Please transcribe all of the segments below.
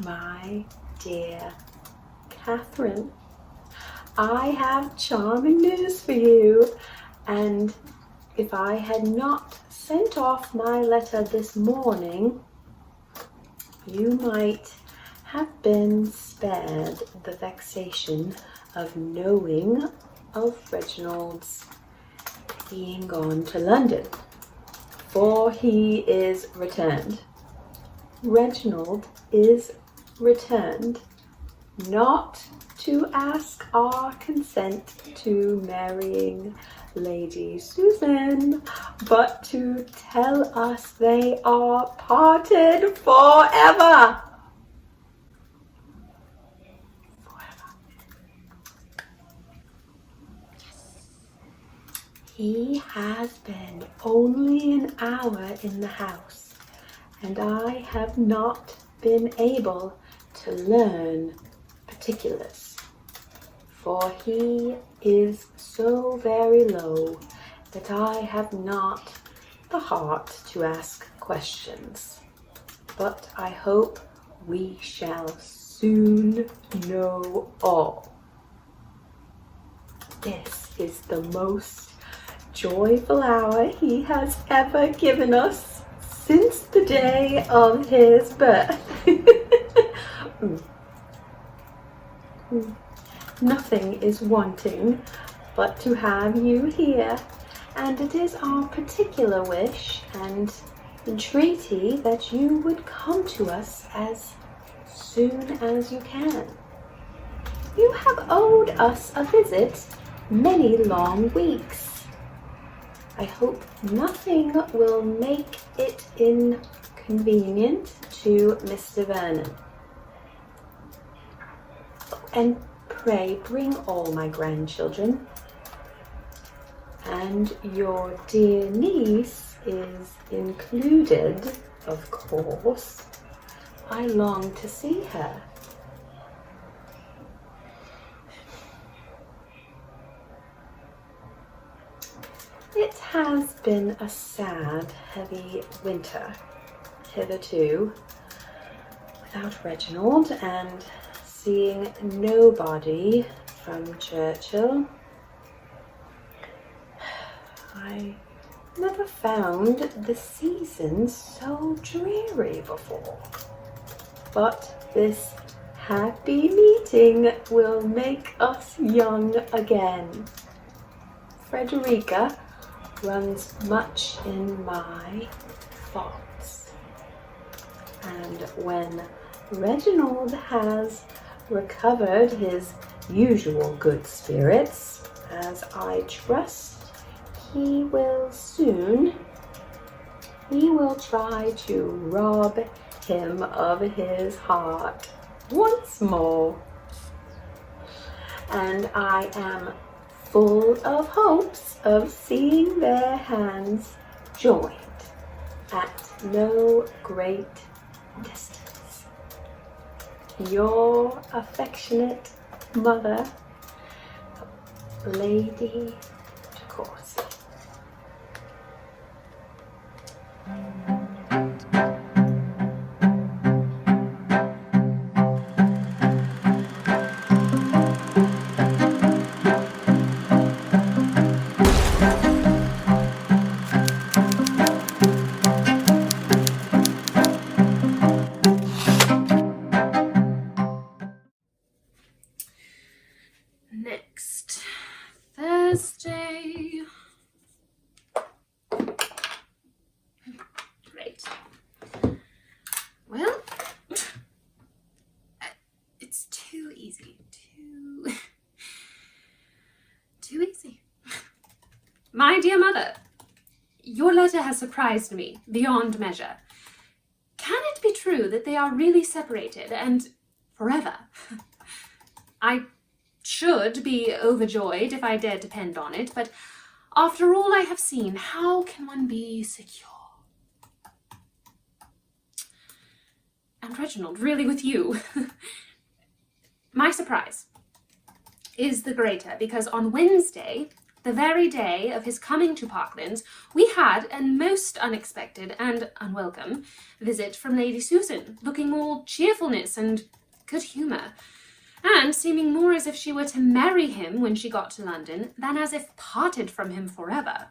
My dear Catherine, I have charming news for you, and if I had not sent off my letter this morning, you might have been spared the vexation of knowing of Reginald's being gone to London, for he is returned. Reginald is returned, not to ask our consent to marrying Lady Susan, but to tell us they are parted forever. He has been only an hour in the house, and I have not been able to learn particulars, for he is so very low that I have not the heart to ask questions. But I hope we shall soon know all. This is the most joyful hour he has ever given us since the day of his birth. Nothing is wanting but to have you here, and it is our particular wish and entreaty that you would come to us as soon as you can. You have owed us a visit many long weeks. I hope nothing will make it inconvenient to Mr. Vernon. And pray bring all my grandchildren. And your dear niece is included, of course. I long to see her. It has been a sad, heavy winter hitherto, without Reginald, and seeing nobody from Churchill. I never found the season so dreary before, but this happy meeting will make us young again. Frederica runs much in my thoughts, and when Reginald has recovered his usual good spirits, as I trust he will soon, we will try to rob him of his heart once more, and I am full of hopes of seeing their hands joined at no great distance. Your affectionate mother, Lady Courcy. Next Thursday. Great. Well, it's too easy. Too easy. My dear mother, your letter has surprised me beyond measure. Can it be true that they are really separated and forever? I should be overjoyed if I dare depend on it, but after all I have seen, how can one be secure? And Reginald, really with you. My surprise is the greater because on Wednesday the very day of his coming to Parklands, we had a most unexpected and unwelcome visit from Lady Susan, looking all cheerfulness and good humour, and seeming more as if she were to marry him when she got to London than as if parted from him forever.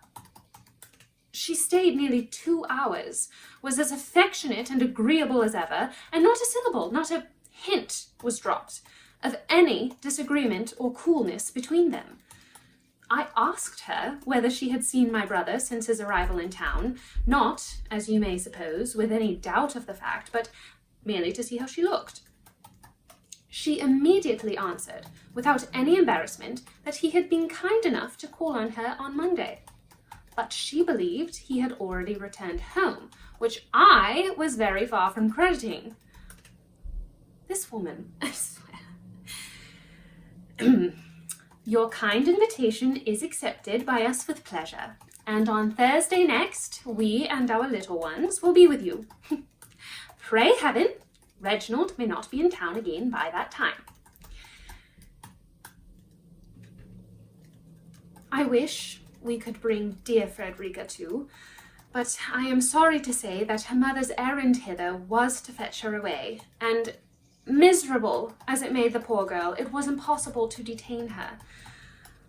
She stayed nearly 2 hours, was as affectionate and agreeable as ever, and not a syllable, not a hint was dropped of any disagreement or coolness between them. I asked her whether she had seen my brother since his arrival in town, not, as you may suppose, with any doubt of the fact, but merely to see how she looked. She immediately answered, without any embarrassment, that he had been kind enough to call on her on Monday. But she believed he had already returned home, which I was very far from crediting. This woman, I swear. Your kind invitation is accepted by us with pleasure, and on Thursday next, we and our little ones will be with you. Pray heaven, Reginald may not be in town again by that time. I wish we could bring dear Frederica too, but I am sorry to say that her mother's errand hither was to fetch her away, and miserable as it made the poor girl, it was impossible to detain her.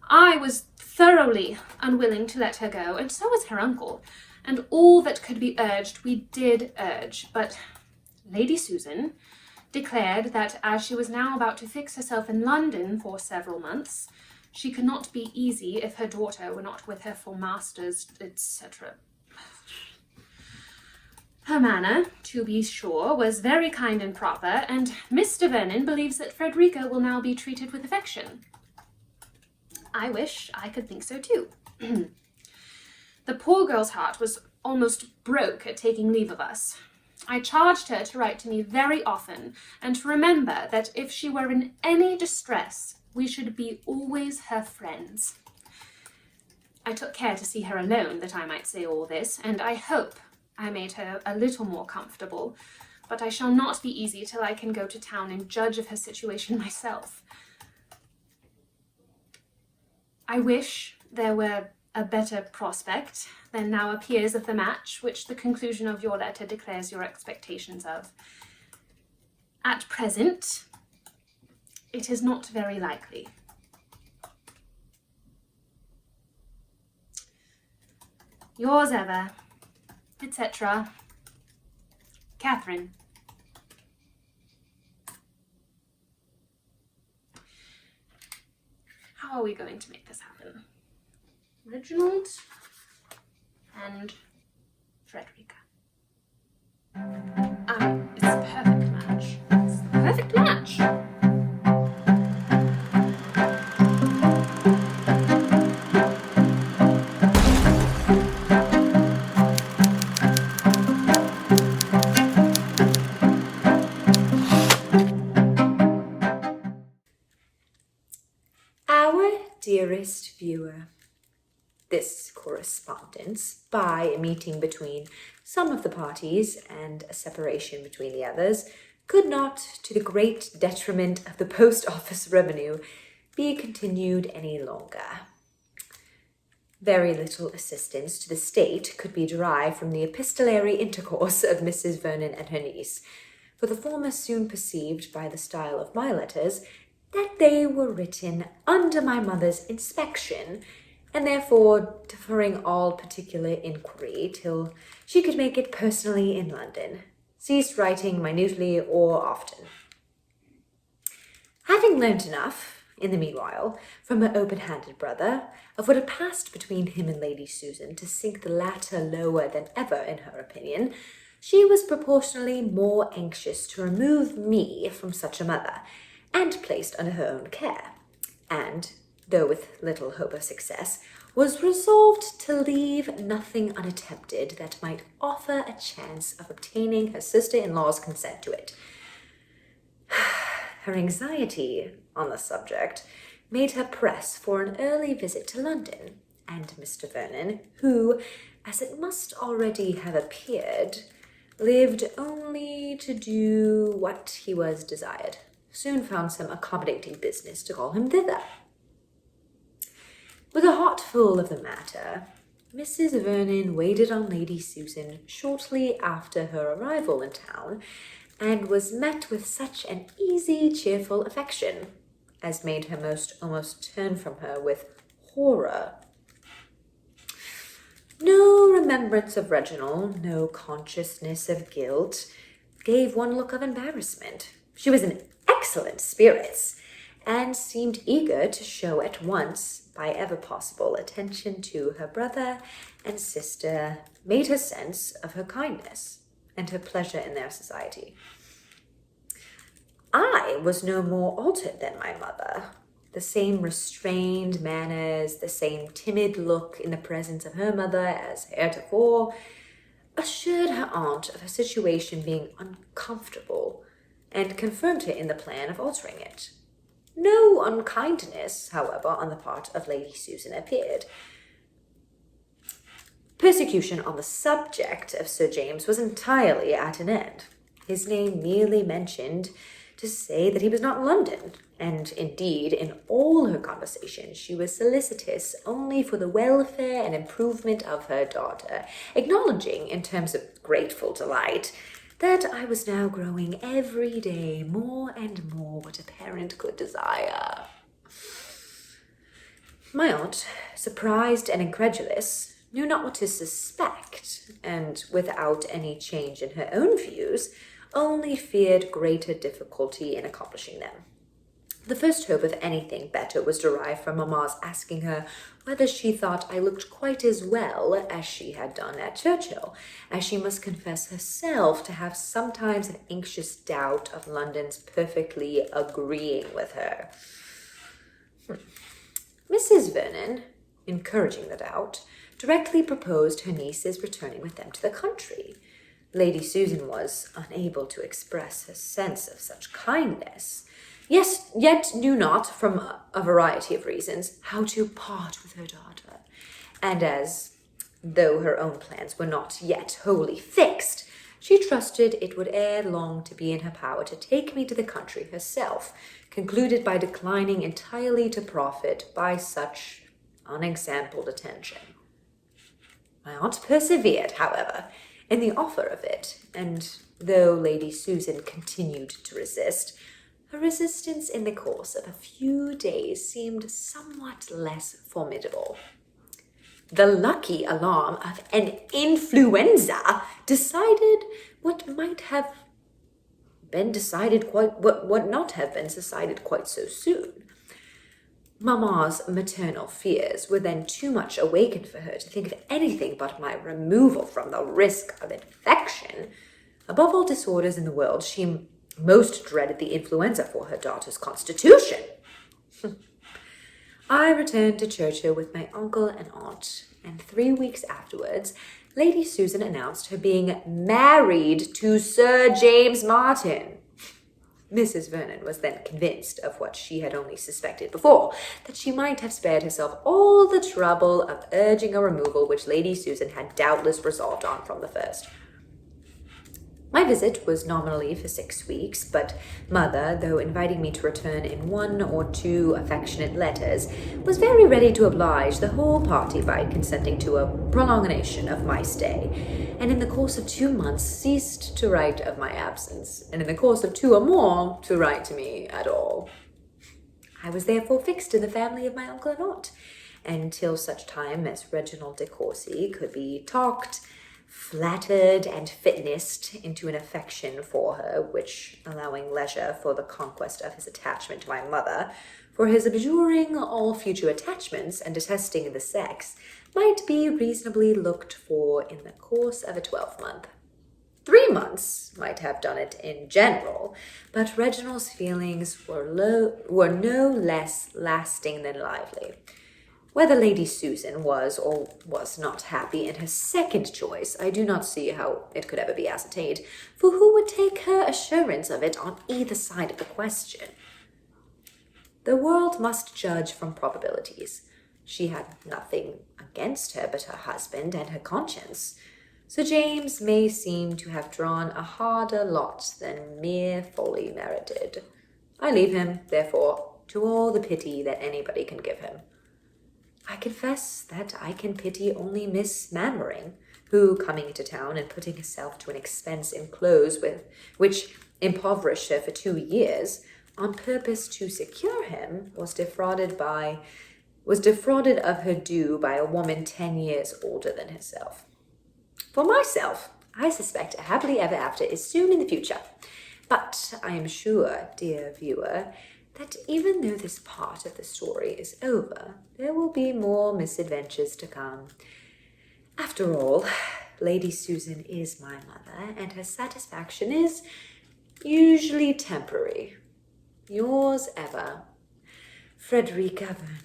I was thoroughly unwilling to let her go, and so was her uncle, and all that could be urged we did urge, but Lady Susan declared that as she was now about to fix herself in London for several months, she could not be easy if her daughter were not with her for masters, etc. Her manner, to be sure, was very kind and proper, and Mr. Vernon believes that Frederica will now be treated with affection. I wish I could think so too. The poor girl's heart was almost broke at taking leave of us. I charged her to write to me very often, and to remember that if she were in any distress, we should be always her friends. I took care to see her alone, that I might say all this, and I hope I made her a little more comfortable, but I shall not be easy till I can go to town and judge of her situation myself. I wish there were a better prospect than now appears of the match which the conclusion of your letter declares your expectations of. At present, it is not very likely. Yours ever, etc., Catherine. How are we going to make this happen? Reginald and Frederica. It's a perfect match. It's the perfect match. Dearest viewer, this correspondence, by a meeting between some of the parties and a separation between the others, could not, to the great detriment of the post office revenue, be continued any longer. Very little assistance to the state could be derived from the epistolary intercourse of Mrs. Vernon and her niece, for the former soon perceived by the style of my letters that they were written under my mother's inspection, and therefore deferring all particular inquiry till she could make it personally in London, ceased writing minutely or often. Having learnt enough, in the meanwhile, from her open-handed brother, of what had passed between him and Lady Susan to sink the latter lower than ever in her opinion, she was proportionally more anxious to remove me from such a mother, and placed under her own care, and, though with little hope of success, was resolved to leave nothing unattempted that might offer a chance of obtaining her sister-in-law's consent to it. Her anxiety on the subject made her press for an early visit to London, and Mr. Vernon, who, as it must already have appeared, lived only to do what he was desired, soon found some accommodating business to call him thither. With a heart full of the matter, Mrs. Vernon waited on Lady Susan shortly after her arrival in town, and was met with such an easy, cheerful affection as made her almost turn from her with horror. No remembrance of Reginald, no consciousness of guilt, gave one look of embarrassment. She was in excellent spirits, and seemed eager to show at once, by ever possible attention to her brother and sister, made her sense of her kindness and her pleasure in their society. I was no more altered than my mother. The same restrained manners, the same timid look in the presence of her mother as heretofore, assured her aunt of her situation being uncomfortable, and confirmed her in the plan of altering it. No unkindness, however, on the part of Lady Susan appeared. Persecution on the subject of Sir James was entirely at an end. His name merely mentioned to say that he was not in London, and indeed in all her conversation she was solicitous only for the welfare and improvement of her daughter, acknowledging in terms of grateful delight that I was now growing every day more and more what a parent could desire. My aunt, surprised and incredulous, knew not what to suspect, and without any change in her own views, only feared greater difficulty in accomplishing them. The first hope of anything better was derived from Mamma's asking her whether she thought I looked quite as well as she had done at Churchill, as she must confess herself to have sometimes an anxious doubt of London's perfectly agreeing with her. Mrs. Vernon, encouraging the doubt, directly proposed her niece's returning with them to the country. Lady Susan was unable to express her sense of such kindness, yes, yet knew not, from a variety of reasons, how to part with her daughter, and as, though her own plans were not yet wholly fixed, she trusted it would ere long to be in her power to take me to the country herself, concluded by declining entirely to profit by such unexampled attention. My aunt persevered, however, in the offer of it, and though Lady Susan continued to resist, her resistance in the course of a few days seemed somewhat less formidable. The lucky alarm of an influenza decided what might have been decided what not have been decided quite so soon. Mamma's maternal fears were then too much awakened for her to think of anything but my removal from the risk of infection. Above all disorders in the world, she most dreaded the influenza for her daughter's constitution. I returned to Churchill with my uncle and aunt, and 3 weeks afterwards, Lady Susan announced her being married to Sir James Martin. Mrs. Vernon was then convinced of what she had only suspected before, that she might have spared herself all the trouble of urging a removal which Lady Susan had doubtless resolved on from the first. My visit was nominally for 6 weeks, but Mother, though inviting me to return in 1 or 2 affectionate letters, was very ready to oblige the whole party by consenting to a prolongation of my stay, and in the course of 2 months ceased to write of my absence, and in the course of 2 or more to write to me at all. I was therefore fixed in the family of my uncle and aunt, until such time as Reginald de Courcy could be talked, flattered, and fitnessed into an affection for her, which, allowing leisure for the conquest of his attachment to my mother, for his abjuring all future attachments and detesting the sex, might be reasonably looked for in the course of a 12-month. 3 months might have done it in general, but Reginald's feelings were no less lasting than lively. Whether Lady Susan was or was not happy in her second choice, I do not see how it could ever be ascertained, for who would take her assurance of it on either side of the question? The world must judge from probabilities. She had nothing against her but her husband and her conscience. Sir James may seem to have drawn a harder lot than mere folly merited. I leave him, therefore, to all the pity that anybody can give him. I confess that I can pity only Miss Mainwaring, who, coming into town and putting herself to an expense in clothes which impoverished her for 2 years, on purpose to secure him, was defrauded of her due by a woman 10 years older than herself. For myself, I suspect a happily ever after is soon in the future. But I am sure, dear viewer, that even though this part of the story is over, there will be more misadventures to come. After all, Lady Susan is my mother, and her satisfaction is usually temporary. Yours ever, Frederica Vernon.